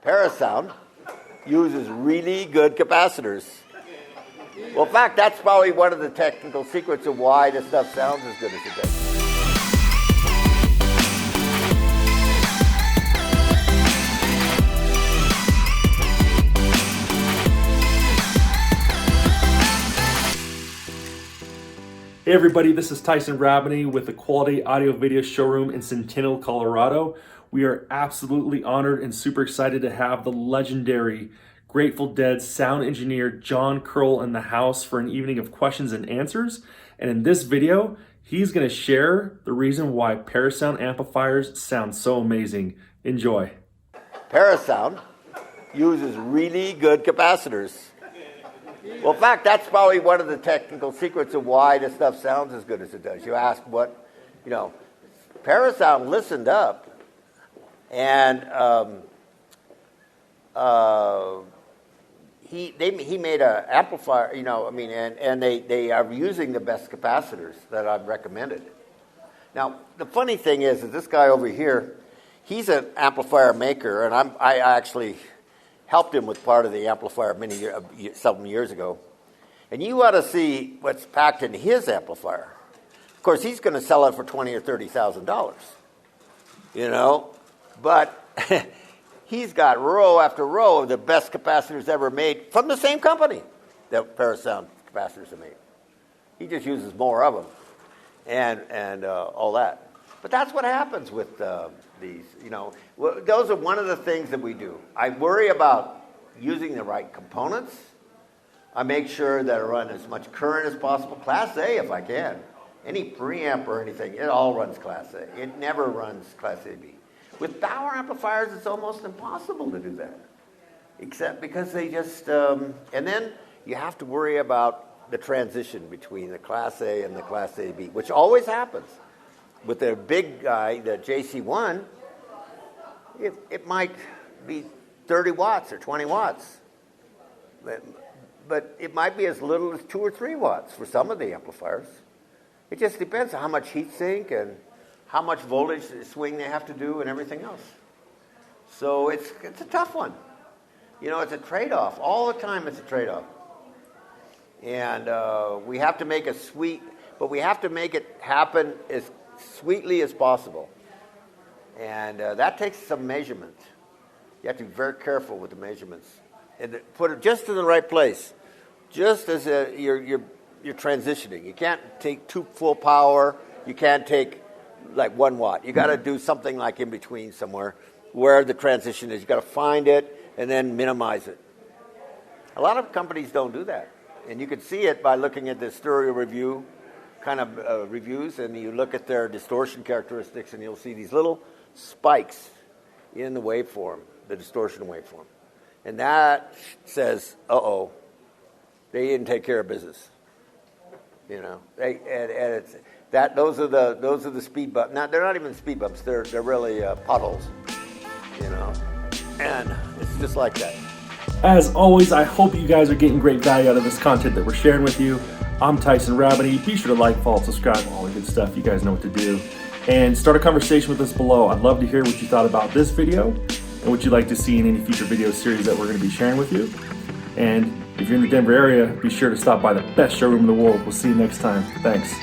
Parasound uses really good capacitors. Well, in fact, that's probably one of the technical secrets of why this stuff sounds as good as it does. Hey everybody, this is Tyson Rabany with the Quality Audio Video Showroom in Centennial, Colorado. We are absolutely honored and super excited to have the legendary Grateful Dead sound engineer John Curl in the house for an evening of questions and answers. And in this video, he's going to share the reason why Parasound amplifiers sound so amazing. Enjoy. Parasound uses really good capacitors. Well, in fact, that's probably one of the technical secrets of why this stuff sounds as good as it does. You ask what, Parasound listened up and he made an amplifier, and they are using the best capacitors that I've recommended. Now, the funny thing is that this guy over here, he's an amplifier maker, and I actually helped him with part of the amplifier some years ago. And you ought to see what's packed in his amplifier. Of course, he's going to sell it for $20,000 or $30,000, but he's got row after row of the best capacitors ever made from the same company that Parasound capacitors are made. He just uses more of them and all that. But that's what happens with these, those are one of the things that we do. I worry about using the right components. I make sure that I run as much current as possible. Class A if I can. Any preamp or anything, it all runs Class A. It never runs Class AB. With power amplifiers, it's almost impossible to do that. Except because they just, and then you have to worry about the transition between the Class A and the Class AB, which always happens. With the big guy, the JC1, it might be 30 watts or 20 watts. But it might be as little as 2 or 3 watts for some of the amplifiers. It just depends on how much heat sink and how much voltage swing they have to do and everything else. So it's a tough one. It's a trade-off. All the time it's a trade-off. And we have to make we have to make it happen as sweetly as possible. And that takes some measurement. You have to be very careful with the measurements. And put it just in the right place. Just as you're transitioning. You can't take too full power. You can't take like 1 watt. You got to do something like in between somewhere where the transition is. You got to find it and then minimize it. A lot of companies don't do that. And you can see it by looking at the stereo review kind of reviews, and you look at their distortion characteristics, and you'll see these little spikes in the waveform, the distortion waveform. And that says, uh-oh, they didn't take care of business. And it's that those are the speed bumps. Now they're not even speed bumps; they're really potholes. And it's just like that. As always, I hope you guys are getting great value out of this content that we're sharing with you. I'm Tyson Rabany. Be sure to like, follow, subscribe, all the good stuff. You guys know what to do. And start a conversation with us below. I'd love to hear what you thought about this video and what you'd like to see in any future video series that we're going to be sharing with you. And if you're in the Denver area, be sure to stop by the best showroom in the world. We'll see you next time. Thanks.